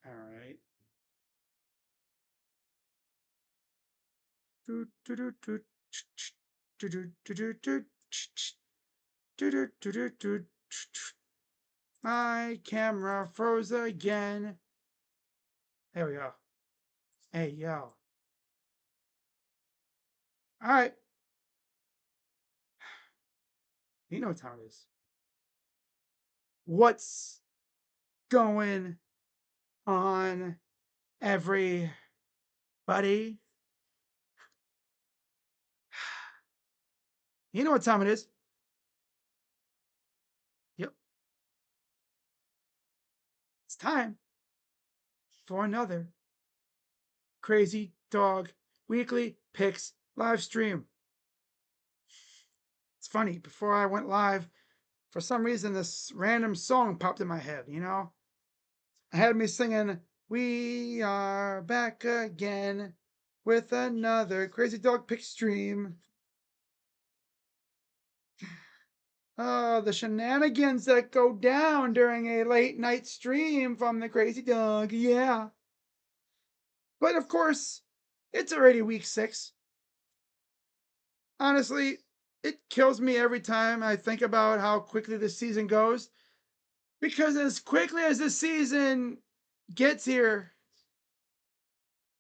All right. My camera froze again. There we go. Hey, yo. All right. You know what time it is. What's going on, everybody? You know what time it is. Yep. It's time for another Crazy Dog Weekly Picks live stream. It's funny, before I went live, for some reason this random song popped in my head, you know? I had me singing, "We are back again with another Crazy Dog Pick stream." Oh, the shenanigans that go down during a late night stream from the Crazy Dog, yeah. But of course, it's already week 6. Honestly, it kills me every time I think about how quickly the season goes. Because as quickly as the season gets here,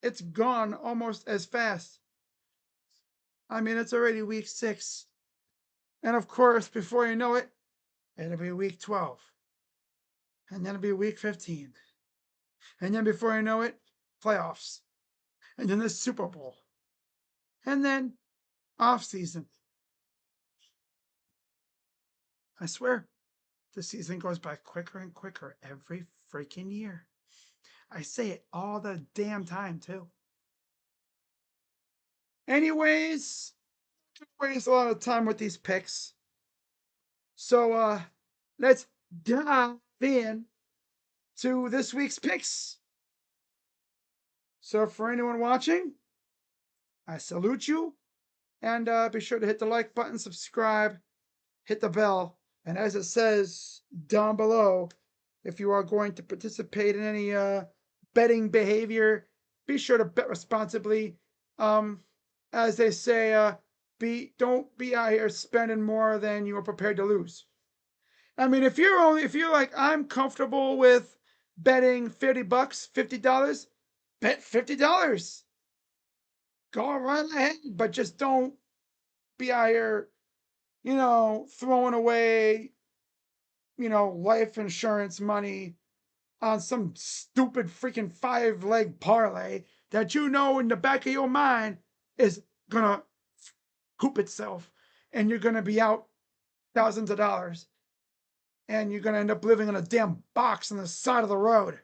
it's gone almost as fast. I mean, it's already week 6. And of course, before you know it, it'll be week 12. And then it'll be week 15. And then before you know it, playoffs. And then the Super Bowl. And then off season. I swear, the season goes by quicker and quicker every freaking year. I say it all the damn time, too. Anyways, waste a lot of time with these picks. So let's dive in to this week's picks. So for anyone watching, I salute you. And be sure to hit the like button, subscribe, hit the bell. And as it says down below, if you are going to participate in any betting behavior, be sure to bet responsibly. As they say, don't be out here spending more than you are prepared to lose. I mean, if you're like, I'm comfortable with betting $50, $50, bet $50. Go right ahead, but just don't be out here, throwing away, life insurance money on some stupid freaking 5-leg parlay that in the back of your mind is gonna hoop itself, and you're gonna be out thousands of dollars, and you're gonna end up living in a damn box on the side of the road,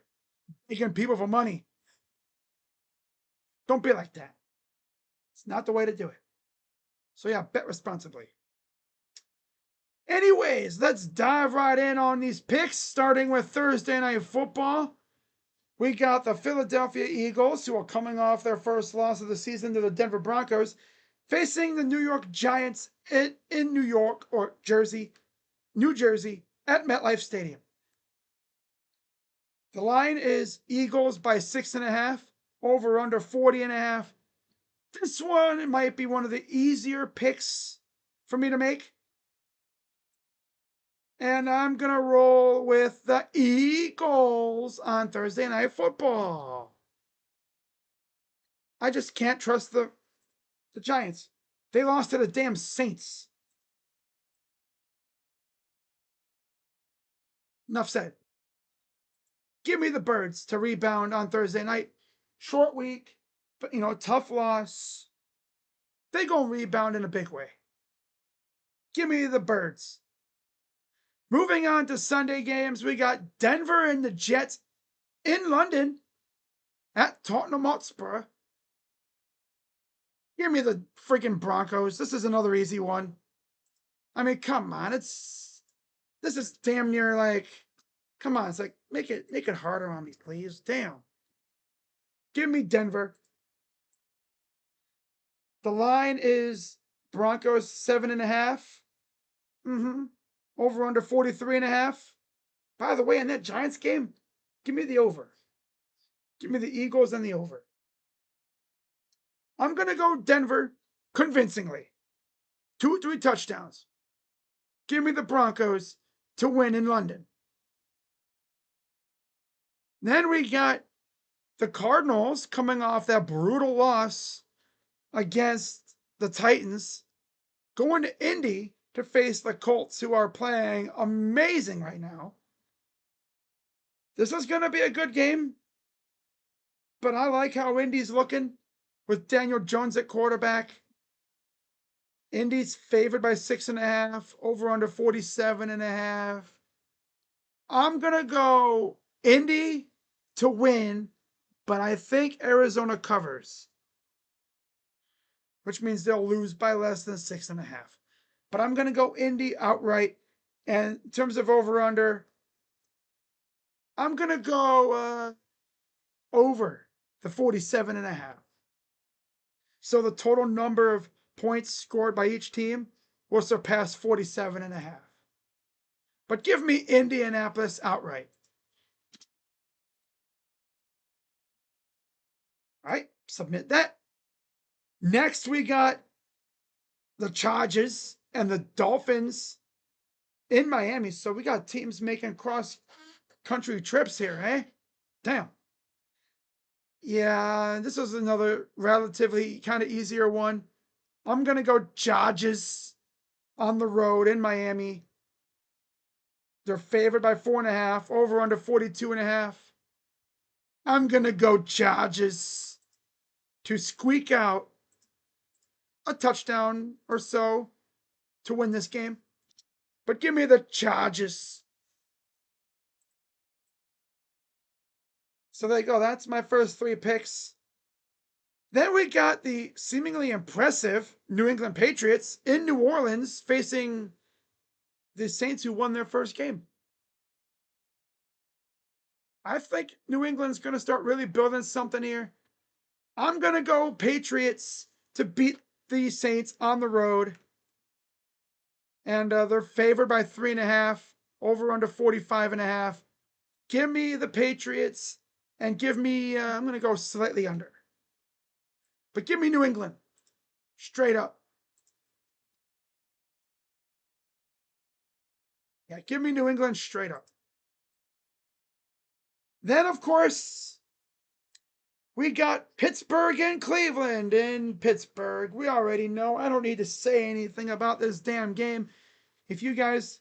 begging people for money. Don't be like that. It's not the way to do it. So yeah, bet responsibly. Anyways, let's dive right in on these picks, starting with Thursday Night Football. We got the Philadelphia Eagles, who are coming off their first loss of the season to the Denver Broncos, facing the New York Giants in New York, or New Jersey, at MetLife Stadium. The line is Eagles by 6.5, over under 40.5. This one might be one of the easier picks for me to make. And I'm going to roll with the Eagles on Thursday Night Football. I just can't trust the Giants. They lost to the damn Saints. Enough said. Give me the Birds to rebound on Thursday night. Short week, but tough loss. They gonna rebound in a big way. Give me the Birds. Moving on to Sunday games, we got Denver and the Jets in London at Tottenham Hotspur. Give me the freaking Broncos. This is another easy one. I mean, come on. This is damn near like, come on. It's like, make it harder on me, please. Damn. Give me Denver. The line is Broncos 7.5. Over under 43.5. By the way, in that Giants game, give me the over. Give me the Eagles and the over. I'm going to go Denver convincingly. 2-3 touchdowns. Give me the Broncos to win in London. Then we got the Cardinals coming off that brutal loss against the Titans, going to Indy to face the Colts, who are playing amazing right now. This is going to be a good game, but I like how Indy's looking with Daniel Jones at quarterback. Indy's favored by 6.5, over under 47.5. I'm going to go Indy to win, but I think Arizona covers, which means they'll lose by less than 6.5. But I'm going to go Indy outright. And in terms of over under, I'm going to go over the 47.5. So the total number of points scored by each team will surpass 47.5. But give me Indianapolis outright. All right, submit that. Next, we got the Chargers and the Dolphins in Miami. So we got teams making cross-country trips here, eh? Damn. Yeah, this was another relatively kind of easier one. I'm going to go Chargers on the road in Miami. They're favored by 4.5, over under 42.5. I'm going to go Chargers to squeak out a touchdown or so to win this game. But give me the Chargers. So there you go. That's my first 3 picks. Then we got the seemingly impressive New England Patriots in New Orleans facing the Saints, who won their first game. I think New England's going to start really building something here. I'm going to go Patriots to beat the Saints on the road. And they're favored by 3.5, over under 45.5. Give me the Patriots and give me, I'm going to go slightly under. But give me New England straight up. Yeah, give me New England straight up. Then, of course, we got Pittsburgh and Cleveland in Pittsburgh. We already know. I don't need to say anything about this damn game. If you guys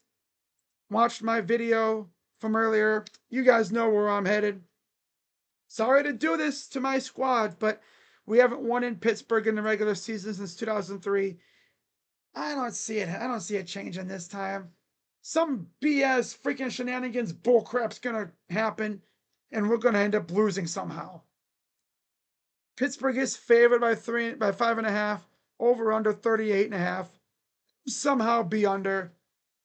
watched my video from earlier, you guys know where I'm headed. Sorry to do this to my squad, but we haven't won in Pittsburgh in the regular season since 2003. I don't see it. I don't see it changing this time. Some BS freaking shenanigans bullcrap's gonna happen, and we're gonna end up losing somehow. Pittsburgh is favored by 5.5, over under 38.5. Somehow be under,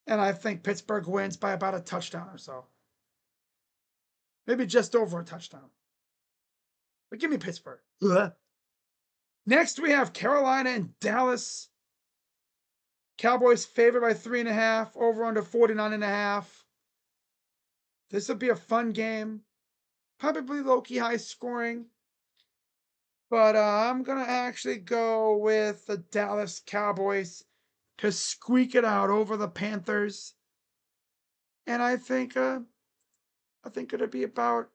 and I think Pittsburgh wins by about a touchdown or so. Maybe just over a touchdown. But give me Pittsburgh. Ugh. Next, we have Carolina and Dallas. Cowboys favored by 3.5, over under 49.5. This will be a fun game. Probably low-key high scoring. But I'm going to actually go with the Dallas Cowboys to squeak it out over the Panthers. And I think it'll be about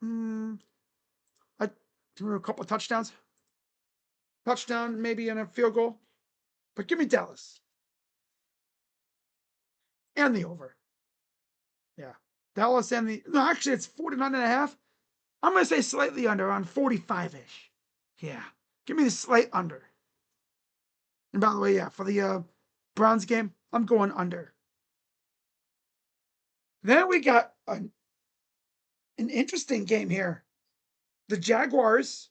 a couple of touchdowns. Touchdown, maybe, and a field goal. But give me Dallas. And the over. Yeah. Dallas and the... No, actually, it's 49.5. I'm going to say slightly under, on 45-ish. Yeah. Give me the slight under. And by the way, yeah, for the Browns game, I'm going under. Then we got an interesting game here. The Jaguars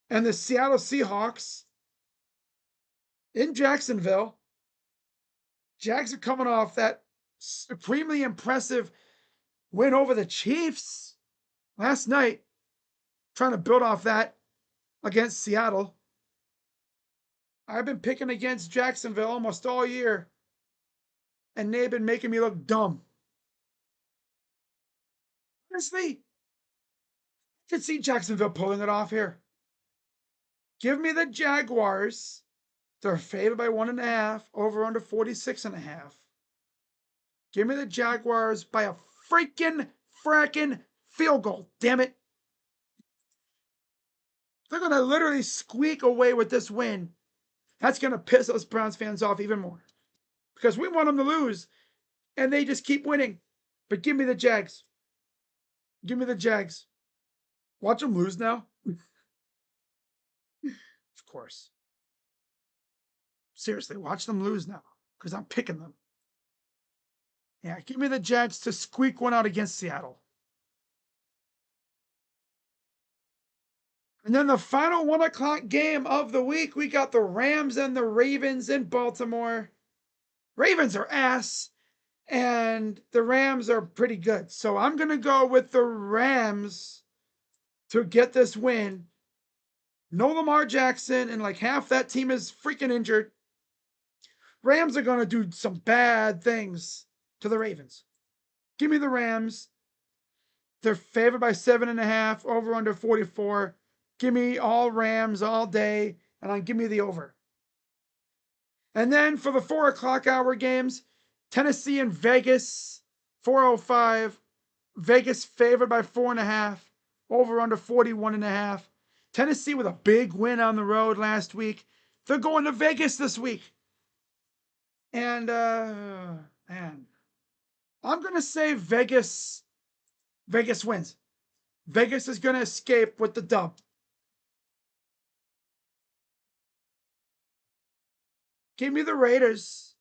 and the Seattle Seahawks in Jacksonville. Jags are coming off that supremely impressive win over the Chiefs last night, trying to build off that against Seattle. I've been picking against Jacksonville almost all year, and they've been making me look dumb. Honestly, can see Jacksonville pulling it off here. Give me the Jaguars. They're favored by 1.5, over under 46.5. Give me the Jaguars by a fracking field goal. Damn it. They're going to literally squeak away with this win. That's going to piss us Browns fans off even more. Because we want them to lose. And they just keep winning. But give me the Jags. Give me the Jags. Watch them lose now. Of course. Seriously, watch them lose now. Because I'm picking them. Yeah, give me the Jags to squeak one out against Seattle. And then the final 1 o'clock game of the week, we got the Rams and the Ravens in Baltimore. Ravens are ass, and the Rams are pretty good. So I'm going to go with the Rams to get this win. No Lamar Jackson, and like half that team is freaking injured. Rams are going to do some bad things to the Ravens. Give me the Rams. They're favored by 7.5, over under 44. Give me all Rams all day, and give me the over. And then for the 4 o'clock hour games, Tennessee and Vegas, 4:05. Vegas favored by 4.5, over under 41.5. Tennessee with a big win on the road last week. They're going to Vegas this week. And, man, I'm going to say Vegas wins. Vegas is going to escape with the dub. Give me the Raiders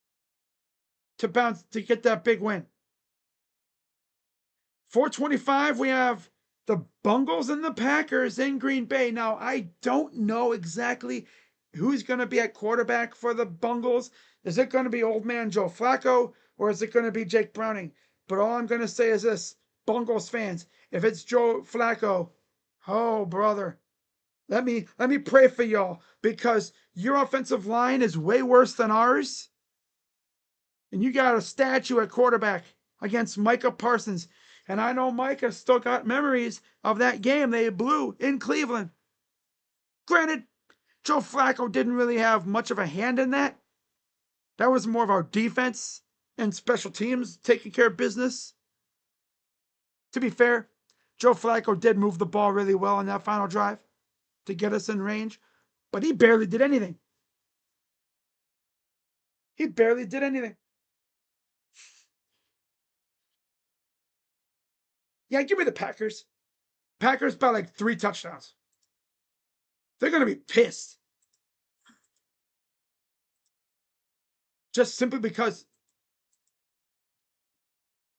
to get that big win. 4:25, we have the Bengals and the Packers in Green Bay. Now, I don't know exactly who's going to be at quarterback for the Bengals. Is it going to be old man Joe Flacco, or is it going to be Jake Browning? But all I'm going to say is this, Bengals fans, if it's Joe Flacco, oh, brother, let me pray for y'all, because your offensive line is way worse than ours. And you got a statue at quarterback against Micah Parsons. And I know Micah still got memories of that game they blew in Cleveland. Granted, Joe Flacco didn't really have much of a hand in that. That was more of our defense and special teams taking care of business. To be fair, Joe Flacco did move the ball really well in that final drive to get us in range, but he barely did anything. He barely did anything. Yeah, give me the Packers. Packers by like 3 touchdowns. They're going to be pissed. Just simply because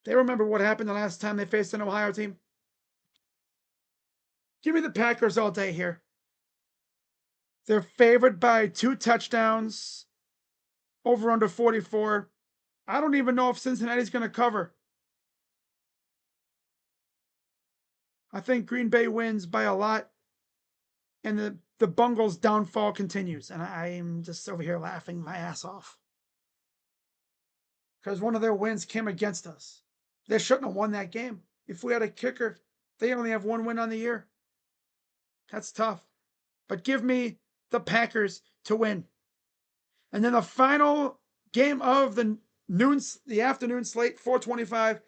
they remember what happened the last time they faced an Ohio team. Give me the Packers all day here. They're favored by 2 touchdowns, over under 44. I don't even know if Cincinnati's going to cover. I think Green Bay wins by a lot, and the Bengals' downfall continues. And I'm just over here laughing my ass off, because one of their wins came against us. They shouldn't have won that game. If we had a kicker, they only have 1 win on the year. That's tough. But give me the Packers to win. And then the final game of the afternoon slate, 4:25,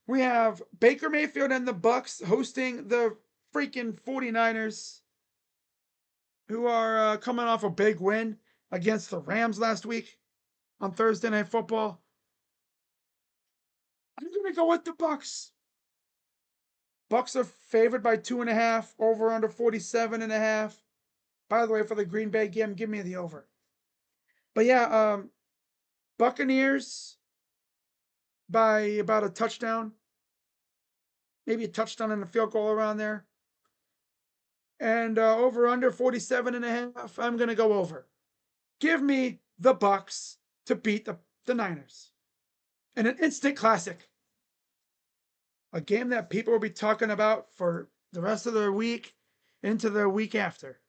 we have Baker Mayfield and the Bucks hosting the freaking 49ers, who are coming off a big win against the Rams last week on Thursday Night Football. I'm going to go with the Bucks. Bucks are favored by 2.5, over under 47.5. By the way, for the Green Bay game, give me the over. But yeah, Buccaneers by about a touchdown. Maybe a touchdown and a field goal around there. And over under 47.5. I'm going to go over. Give me the Bucks to beat the Niners. And an instant classic. A game that people will be talking about for the rest of the week into the week after.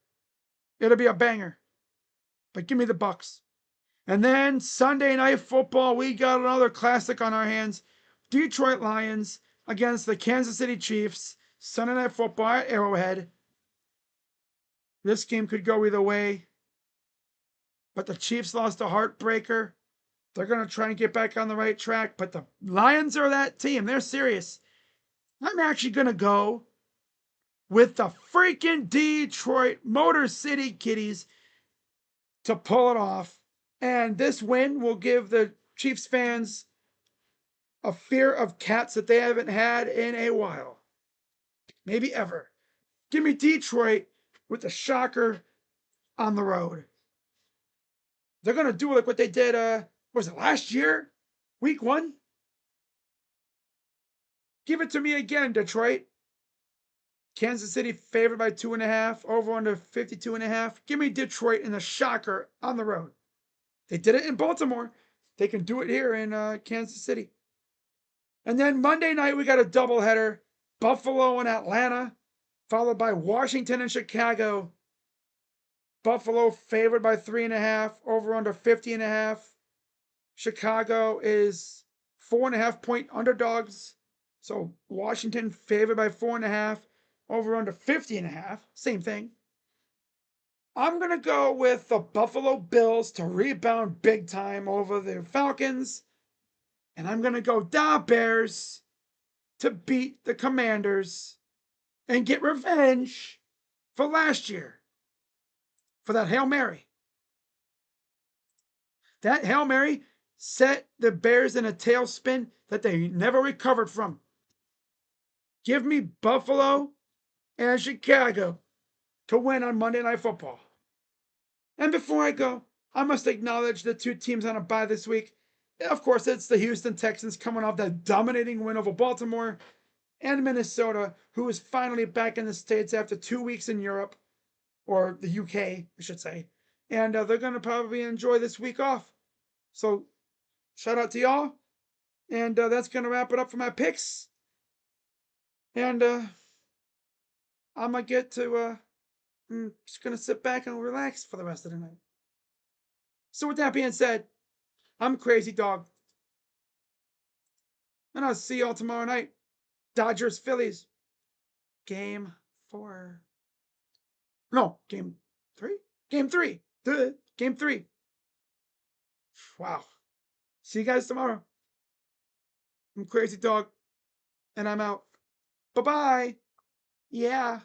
It'll be a banger. But give me the Bucks. And then Sunday Night Football, we got another classic on our hands. Detroit Lions against the Kansas City Chiefs. Sunday Night Football at Arrowhead. This game could go either way. But the Chiefs lost a heartbreaker. They're going to try and get back on the right track. But the Lions are that team. They're serious. I'm actually going to go with the freaking Detroit Motor City Kitties to pull it off. And this win will give the Chiefs fans a fear of cats that they haven't had in a while. Maybe ever. Give me Detroit with the shocker on the road. They're going to do like what they did, was it last year? Week 1? Give it to me again, Detroit. Kansas City favored by 2.5, over under 52.5. Give me Detroit in the shocker on the road. They did it in Baltimore. They can do it here in Kansas City. And then Monday night, we got a doubleheader. Buffalo and Atlanta, followed by Washington and Chicago. Buffalo favored by 3.5, over under 50.5. Chicago is 4.5 point underdogs. So Washington favored by 4.5, over under 50.5. Same thing. I'm going to go with the Buffalo Bills to rebound big time over the Falcons. And I'm going to go Da Bears to beat the Commanders and get revenge for last year for that Hail Mary. That Hail Mary set the Bears in a tailspin that they never recovered from. Give me Buffalo and Chicago to win on Monday Night Football. And before I go, I must acknowledge the 2 teams on a bye this week. Of course, it's the Houston Texans coming off that dominating win over Baltimore, and Minnesota, who is finally back in the States after 2 weeks in Europe, or the UK, I should say. And they're going to probably enjoy this week off. So, shout out to y'all. And that's going to wrap it up for my picks. And I'm going to get to, I'm just going to sit back and relax for the rest of the night. So, with that being said, I'm Crazy Dog. And I'll see y'all tomorrow night. Dodgers, Phillies. Game 4. No, game 3? Game 3. Duh. Game 3. Wow. See you guys tomorrow. I'm Crazy Dog. And I'm out. Bye-bye. Yeah.